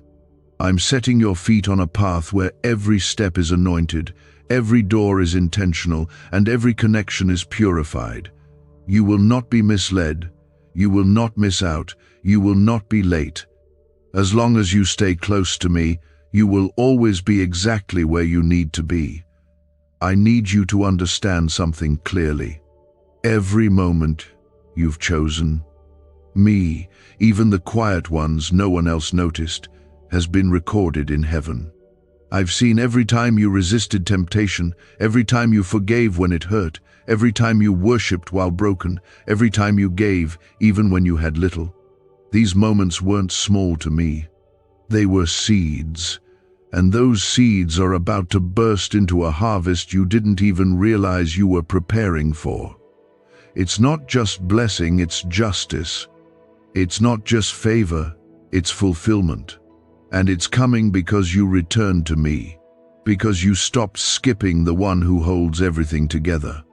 I'm setting your feet on a path where every step is anointed, every door is intentional, and every connection is purified. You will not be misled. You will not miss out. You will not be late. As long as you stay close to me, you will always be exactly where you need to be. I need you to understand something clearly. Every moment you've chosen, me, even the quiet ones no one else noticed, has been recorded in heaven. I've seen every time you resisted temptation, every time you forgave when it hurt, every time you worshipped while broken, every time you gave, even when you had little. These moments weren't small to me. They were seeds, and those seeds are about to burst into a harvest you didn't even realize you were preparing for. It's not just blessing, it's justice. It's not just favor, it's fulfillment. And it's coming because you returned to me, because you stopped skipping the one who holds everything together.